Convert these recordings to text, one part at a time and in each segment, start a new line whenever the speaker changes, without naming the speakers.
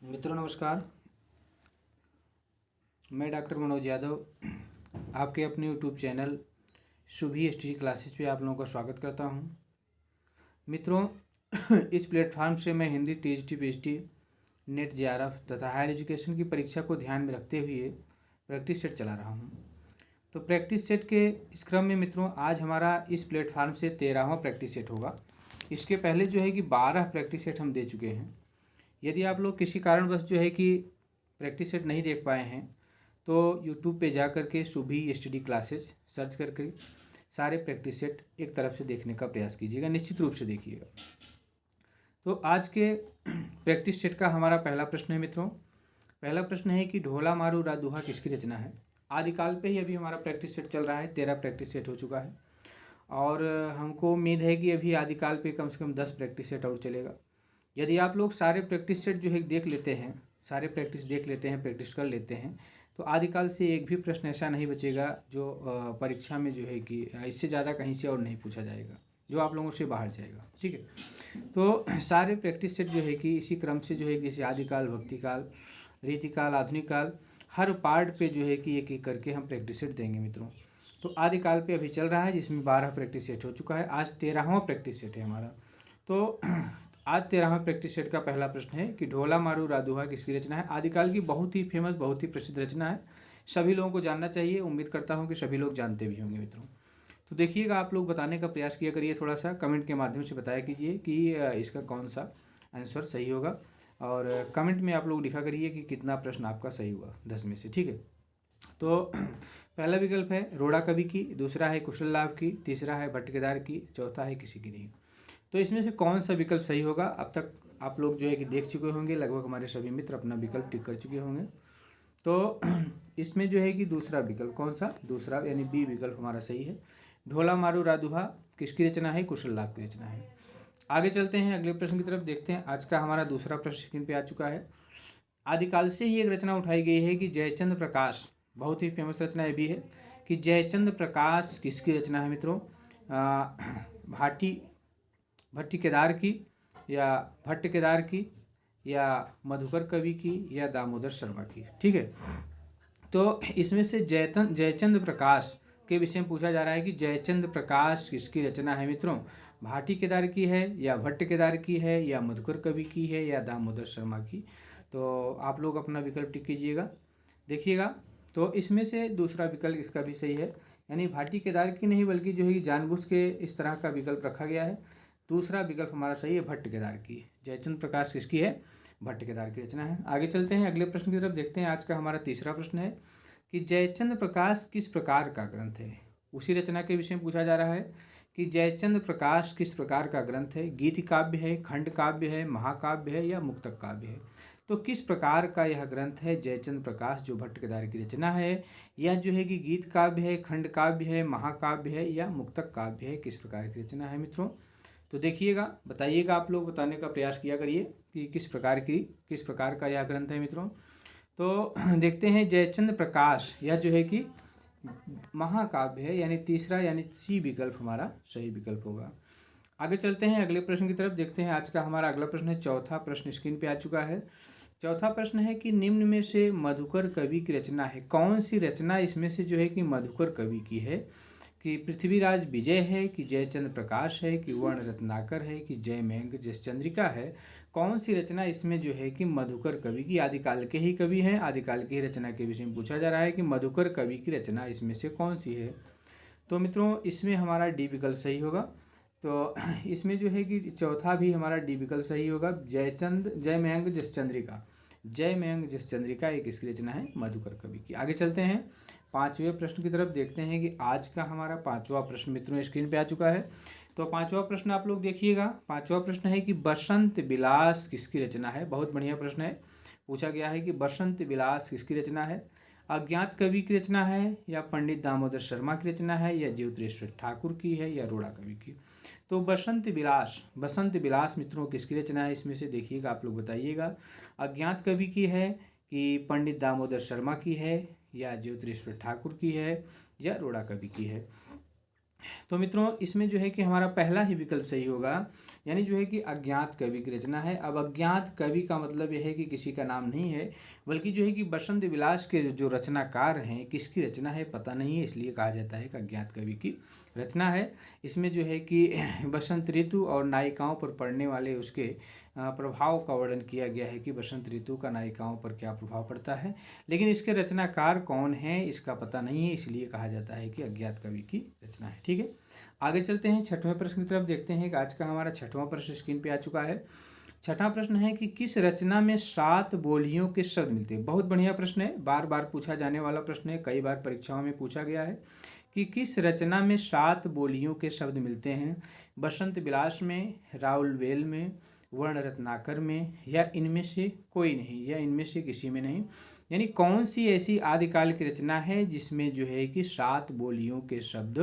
मित्रों नमस्कार। मैं डॉक्टर मनोज यादव आपके अपने YouTube channel Shubhi ST classes पे आप लोगों का स्वागत करता हूं। मित्रों इस प्लेटफॉर्म से मैं Hindi TGT PhD net JRF तथा हायर एजुकेशन की परीक्षा को ध्यान में रखते हुए प्रैक्टिस सेट चला रहा हूं। तो प्रैक्टिस सेट के इस क्रम में मित्रों आज हमारा इस प्लेटफॉर्म से 13वां प्रैक्टिस सेट होगा। इसके पहले जो है कि 12 प्रैक्टिस सेट हम दे चुके हैं। यदि आप लोग किसी कारणवश जो है कि प्रैक्टिस सेट नहीं देख पाए हैं तो यूट्यूब पे जा कर के शुभी एसटीडी क्लासेस सर्च करके सारे प्रैक्टिस सेट एक तरफ से देखने का प्रयास कीजिएगा, निश्चित रूप से देखिएगा। तो आज के प्रैक्टिस सेट का हमारा पहला प्रश्न है मित्रों। पहला प्रश्न है कि ढोला मारू रादुहा किसकी रचना है। आदिकाल पे ही अभी हमारा प्रैक्टिस सेट चल रहा है, 13 प्रैक्टिस सेट हो चुका है और हमको उम्मीद है कि अभी आदिकाल पे कम से कम 10 प्रैक्टिस सेट और चलेगा। यदि आप लोग सारे प्रैक्टिस सेट जो है देख लेते हैं, सारे प्रैक्टिस देख लेते हैं, प्रैक्टिस कर लेते हैं, तो आदिकाल से एक भी प्रश्न ऐसा नहीं बचेगा जो परीक्षा में जो है कि इससे ज़्यादा कहीं से और नहीं पूछा जाएगा, जो आप लोगों से बाहर जाएगा। ठीक है, तो सारे प्रैक्टिस सेट जो है कि इसी क्रम से जो है जैसे आदिकाल, भक्तिकाल, रीतिकाल, आधुनिक काल, हर पार्ट पे जो है कि एक एक करके हम प्रैक्टिस सेट देंगे मित्रों। तो आदिकाल पे अभी चल रहा है जिसमें 12 प्रैक्टिस सेट हो चुका है। आज 13वां प्रैक्टिस सेट है हमारा। तो आज 13वां प्रैक्टिस सेट का पहला प्रश्न है कि ढोला मारू रादुहा किसकी रचना है। आदिकाल की बहुत ही फेमस, बहुत ही प्रसिद्ध रचना है, सभी लोगों को जानना चाहिए। उम्मीद करता हूं कि सभी लोग जानते भी होंगे मित्रों। तो देखिएगा, आप लोग बताने का प्रयास किया करिए, थोड़ा सा कमेंट के माध्यम से बताया कीजिए कि इसका कौन सा आंसर सही होगा और कमेंट में आप लोग लिखा करिए कि कितना प्रश्न आपका सही हुआ 10 में से। ठीक है, तो पहला विकल्प है रोड़ा कवि की, दूसरा है कुशल लाभ की, तीसरा है भट्ट केदार की, चौथा है किसी की नहीं। तो इसमें से कौन सा विकल्प सही होगा। अब तक आप लोग जो है कि देख चुके होंगे, लगभग हमारे सभी मित्र अपना विकल्प टिक कर चुके होंगे। तो इसमें जो है कि दूसरा विकल्प कौन सा, दूसरा यानी बी विकल्प हमारा सही है। ढोला मारू रादुहा किसकी रचना है, कुशल लाभ की रचना है। आगे चलते हैं अगले प्रश्न की तरफ, देखते हैं। आज का हमारा दूसरा प्रश्न स्क्रीन पे आ चुका है। आदिकाल से ही एक रचना उठाई गई है कि जयचंद्र प्रकाश, बहुत ही फेमस रचना ये भी है कि जयचंद्र प्रकाश किसकी रचना है मित्रों। भट्टी केदार की या भट्ट केदार की या मधुकर कवि की या दामोदर शर्मा की। ठीक है, तो इसमें से जयचंद्र प्रकाश के विषय में पूछा जा रहा है कि जयचंद्र प्रकाश किसकी रचना है मित्रों। भाटी केदार की है या भट्ट केदार की है या मधुकर कवि की है या दामोदर शर्मा की। तो आप लोग अपना विकल्प टिक कीजिएगा, देखिएगा। तो इसमें से दूसरा विकल्प इसका भी सही है, यानी भाटी केदार की नहीं बल्कि जो है जानबूझ के इस तरह का विकल्प रखा गया है। दूसरा विकल्प हमारा सही है, भट्ट केदार की। जयचंद्र प्रकाश किसकी है, भट्ट केदार की रचना है। आगे चलते हैं अगले प्रश्न की तरफ, देखते हैं। आज का हमारा तीसरा प्रश्न है कि जयचंद्र प्रकाश किस प्रकार का ग्रंथ है। उसी रचना के विषय में पूछा जा रहा है कि जयचंद्र प्रकाश किस प्रकार का ग्रंथ है। गीत काव्य है, खंड काव्य है, महाकाव्य है या मुक्तक काव्य है। तो किस प्रकार का यह ग्रंथ है जयचंद्र प्रकाश जो भट्ट केदार की रचना है, यह जो है कि गीत काव्य है, खंड काव्य है, महाकाव्य है या मुक्तक काव्य है, किस प्रकार की रचना है मित्रों। तो देखिएगा, बताइएगा, आप लोग बताने का प्रयास किया करिए कि किस प्रकार का यह ग्रंथ है मित्रों। तो देखते हैं, जयचंद्र प्रकाश यह जो है कि महाकाव्य है, यानी तीसरा यानी सी विकल्प हमारा सही विकल्प होगा। आगे चलते हैं अगले प्रश्न की तरफ, देखते हैं। आज का हमारा अगला प्रश्न है, चौथा प्रश्न स्क्रीन पे आ चुका है। चौथा प्रश्न है कि निम्न में से मधुकर कवि की रचना है। कौन सी रचना इसमें से जो है कि मधुकर कवि की है, कि पृथ्वीराज विजय है, कि जयचंद्र प्रकाश है, कि वर्ण रत्नाकर है, कि जयमेघ जसचंद्रिका है। कौन सी रचना इसमें जो है कि मधुकर कवि की, आदिकाल के ही कवि हैं, आदिकाल की रचना के विषय में पूछा जा रहा है कि मधुकर कवि की रचना इसमें से कौन सी है। तो मित्रों इसमें हमारा डी विकल्प सही होगा। तो इसमें जो है कि चौथा भी हमारा डी विकल्प सही होगा। जयमेघ जसचंद्रिका एक इसकी रचना है मधुकर कवि की। आगे चलते हैं पांचवें प्रश्न की तरफ, देखते हैं कि आज का हमारा पांचवा प्रश्न मित्रों स्क्रीन पे आ चुका है। तो पांचवा प्रश्न आप लोग देखिएगा। पांचवा प्रश्न है कि बसंत विलास किसकी रचना है। बहुत बढ़िया प्रश्न है, पूछा गया है कि बसंत विलास किसकी रचना है। अज्ञात कवि की रचना है या पंडित दामोदर शर्मा की रचना है या ज्योतिरेश्वर ठाकुर की है या रोड़ा कवि की। तो बसंत विलास मित्रों किसकी रचना है, इसमें से देखिएगा, आप लोग बताइएगा। अज्ञात कवि की है कि पंडित दामोदर शर्मा की है या ज्योतिरेश्वर ठाकुर की है या रोड़ा कवि की है। तो मित्रों इसमें जो है कि हमारा पहला ही विकल्प सही होगा यानी जो है कि अज्ञात कवि की रचना है। अब अज्ञात कवि का मतलब यह है कि किसी का नाम नहीं है, बल्कि जो है कि बसंत विलास के जो रचनाकार हैं, किसकी रचना है पता नहीं है, इसलिए कहा जाता है कि अज्ञात कवि की रचना है। इसमें जो है कि बसंत ऋतु और नायिकाओं पर पड़ने वाले उसके प्रभाव का वर्णन किया गया है कि बसंत ऋतु का नायिकाओं पर क्या प्रभाव पड़ता है, लेकिन इसके रचनाकार कौन है इसका पता नहीं है, इसलिए कहा जाता है कि अज्ञात कवि की रचना है। ठीक है, आगे चलते हैं, छठवें प्रश्न की तरफ देखते हैं कि आज का हमारा छठवां प्रश्न स्क्रीन पे आ चुका है। छठा प्रश्न है कि किस रचना में 7 बोलियों के शब्द मिलते हैं। बहुत बढ़िया प्रश्न है, बार बार पूछा जाने वाला प्रश्न है, कई बार परीक्षाओं में पूछा गया है कि किस रचना में 7 बोलियों के शब्द मिलते हैं। बसंत विलास में, राउलवेल में, वर्ण रत्नाकर में, या इनमें से कोई नहीं, या इनमें से किसी में नहीं। यानी कौन सी ऐसी आदिकाल की रचना है जिसमें जो है कि 7 बोलियों के शब्द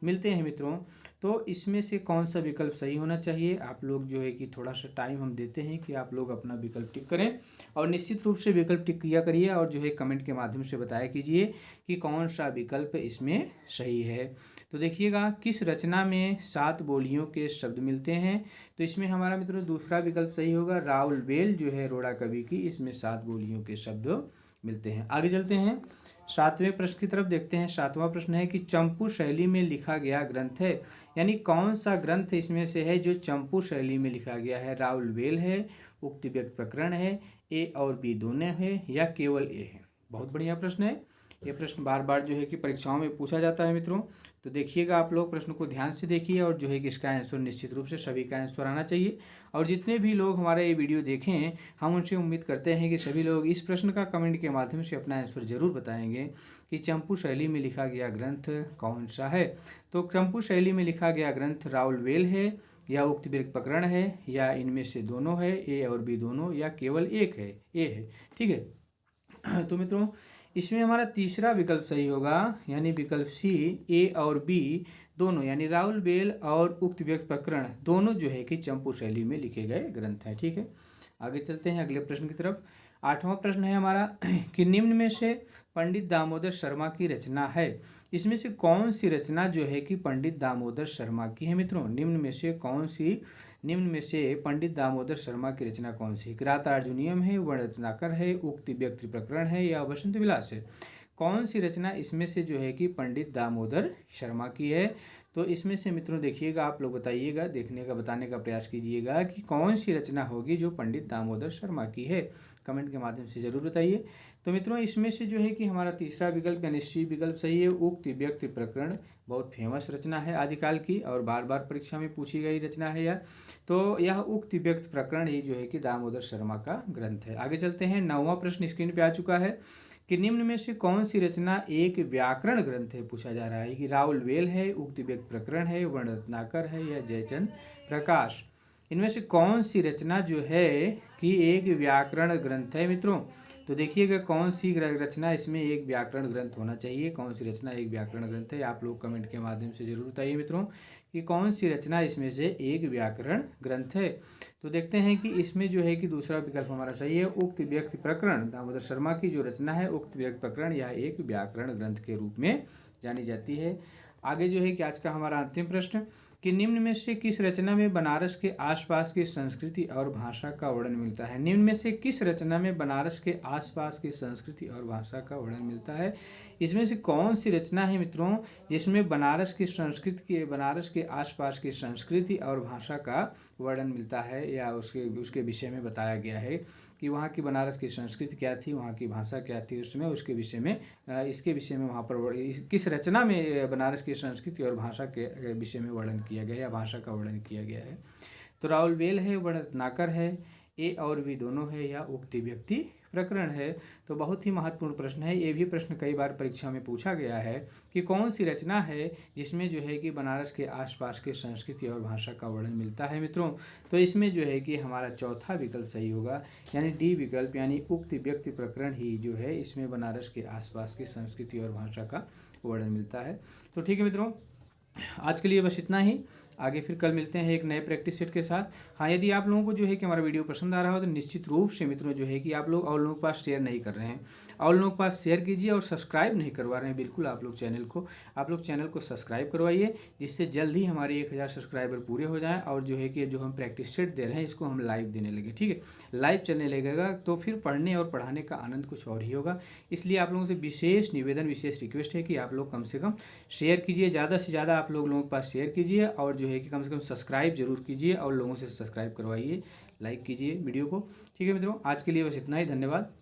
मिलते हैं मित्रों। तो इसमें से कौन सा विकल्प सही होना चाहिए, आप लोग जो है कि थोड़ा सा टाइम हम देते हैं कि आप लोग अपना विकल्प टिक करें, और निश्चित रूप से विकल्प टिक किया करिए और जो है कमेंट के माध्यम से बताया कीजिए कि कौन सा विकल्प इसमें सही है। तो देखिएगा, किस रचना में 7 बोलियों के शब्द मिलते हैं, तो इसमें हमारा मित्रों दूसरा विकल्प सही होगा। राउलवेल जो है रोड़ा कवि की, इसमें 7 बोलियों के शब्द मिलते हैं। आगे चलते हैं, 7वें प्रश्न की तरफ देखते हैं। 7वां प्रश्न है कि चंपू शैली में लिखा गया ग्रंथ है, यानी कौन सा ग्रंथ इसमें से है जो चंपू शैली में लिखा गया है। राउलवेल है, उक्ति व्यक्त प्रकरण है, ए और बी दोनों है, या केवल ए है। बहुत बढ़िया प्रश्न है, ये प्रश्न बार बार जो है कि परीक्षाओं में पूछा जाता है मित्रों। तो देखिएगा, आप लोग प्रश्न को ध्यान से देखिए और जो है कि इसका आंसर निश्चित रूप से सभी का आंसर आना चाहिए। और जितने भी लोग हमारा ये वीडियो देखें, हम उनसे उम्मीद करते हैं कि सभी लोग इस प्रश्न का कमेंट के माध्यम से अपना आंसर जरूर बताएंगे कि चंपू शैली में लिखा गया ग्रंथ कौन सा है। तो चंपू शैली में लिखा गया ग्रंथ राउलवेल है, या उक्त व्यक्त प्रकरण है, या इनमें से दोनों है, ए और बी दोनों, या केवल एक है, ए है। ठीक है, तो मित्रों इसमें हमारा तीसरा विकल्प सही होगा, यानी विकल्प सी, ए और बी दोनों, यानी राउलवेल और उक्त व्यक्त प्रकरण दोनों जो है कि चंपू शैली में लिखे गए ग्रंथ हैं। ठीक है, आगे चलते हैं अगले प्रश्न की तरफ। 8वां प्रश्न है हमारा कि निम्न में से पंडित दामोदर शर्मा की रचना है, इसमें से कौन सी रचना जो है कि पंडित दामोदर शर्मा की है मित्रों। निम्न में से पंडित दामोदर शर्मा की रचना कौन सी। किरातार्जुनीयम है, वर्ण रत्नाकर है, उक्ति व्यक्ति प्रकरण है, या बसंत विलास है। कौन सी रचना इसमें से जो है कि पंडित दामोदर शर्मा की है। तो इसमें से मित्रों देखिएगा, आप लोग बताइएगा, देखने का बताने का प्रयास कीजिएगा कि कौन सी रचना होगी जो पंडित दामोदर शर्मा की है, कमेंट के माध्यम से जरूर बताइए। तो मित्रों इसमें से जो है कि हमारा तीसरा विकल्प यानी सी विकल्प सही है। उक्त व्यक्ति प्रकरण बहुत फेमस रचना है आदिकाल की, और बार बार परीक्षा में पूछी गई रचना है यह। तो यह उक्त व्यक्त प्रकरण ही जो है कि दामोदर शर्मा का ग्रंथ है। आगे चलते हैं, 9वां प्रश्न स्क्रीन पे आ चुका है कि निम्न में से कौन सी रचना एक व्याकरण ग्रंथ है। पूछा जा रहा है कि राउलवेल है, उक्त व्यक्त प्रकरण है, वर्ण रत्नाकर है, या जयचंद प्रकाश। इनमें से कौन सी रचना जो है कि एक व्याकरण ग्रंथ है मित्रों। तो देखिएगा कौन सी रचना इसमें एक व्याकरण ग्रंथ होना चाहिए, कौन सी रचना एक व्याकरण ग्रंथ है, आप लोग कमेंट के माध्यम से जरूर बताइए मित्रों कि कौन सी रचना इसमें से एक व्याकरण ग्रंथ है। तो देखते हैं कि इसमें जो है कि दूसरा विकल्प हमारा सही है। उक्त व्यक्ति प्रकरण, दामोदर शर्मा की जो रचना है उक्त व्यक्ति प्रकरण, यह एक व्याकरण ग्रंथ के रूप में जानी जाती है। आगे जो है कि आज का हमारा अंतिम प्रश्न कि निम्न में से किस रचना में बनारस के आसपास की संस्कृति और भाषा का वर्णन मिलता है। निम्न में से किस रचना में बनारस के आसपास की संस्कृति और भाषा का वर्णन मिलता है। इसमें से कौन सी रचना है मित्रों जिसमें बनारस की संस्कृति के, बनारस के आसपास की संस्कृति और भाषा का वर्णन मिलता है, या उसके विषय में बताया गया है कि वहाँ की बनारस की संस्कृति क्या थी, वहाँ की भाषा क्या थी उसमें, उसके विषय में, इसके विषय में वहाँ पर किस रचना में बनारस की संस्कृति और भाषा के विषय में वर्णन किया गया या भाषा का वर्णन किया गया है। तो राउलवेल है, वर्ण रत्नाकर है, ए और बी दोनों है, या उक्ति व्यक्ति प्रकरण है। तो बहुत ही महत्वपूर्ण प्रश्न है, ये भी प्रश्न कई बार परीक्षा में पूछा गया है कि कौन सी रचना है जिसमें जो है कि बनारस के आसपास के संस्कृति और भाषा का वर्णन मिलता है मित्रों। तो इसमें जो है कि हमारा चौथा विकल्प सही होगा, यानी डी विकल्प, यानी उक्ति व्यक्ति प्रकरण ही जो है इसमें बनारस के आसपास की संस्कृति और भाषा का वर्णन मिलता है। तो ठीक है मित्रों, आज के लिए बस इतना ही। आगे फिर कल मिलते हैं एक नए प्रैक्टिस सेट के साथ। हाँ, यदि आप लोगों को जो है कि हमारा वीडियो पसंद आ रहा हो तो निश्चित रूप से मित्रों जो है कि आप लोग और लोगों के पास शेयर नहीं कर रहे हैं, और लोगों के पास शेयर कीजिए, और सब्सक्राइब नहीं करवा रहे हैं बिल्कुल आप लोग चैनल को सब्सक्राइब करवाइए, जिससे जल्द ही हमारे 1000 सब्सक्राइबर पूरे हो जाएं, और जो है कि जो हम प्रैक्टिस सेट दे रहे हैं इसको हम लाइव देने लगे। ठीक है, लाइव चलने लगेगा तो फिर पढ़ने और पढ़ाने का आनंद कुछ और ही होगा। इसलिए आप लोगों से विशेष निवेदन, विशेष रिक्वेस्ट है कि आप लोग कम से कम शेयर कीजिए, ज़्यादा से ज़्यादा आप लोगों के पास शेयर कीजिए, और जो है कि कम से कम सब्सक्राइब जरूर कीजिए, और लोगों से सब्सक्राइब करवाइए, लाइक कीजिए वीडियो को। ठीक है मित्रों, आज के लिए बस इतना ही। धन्यवाद।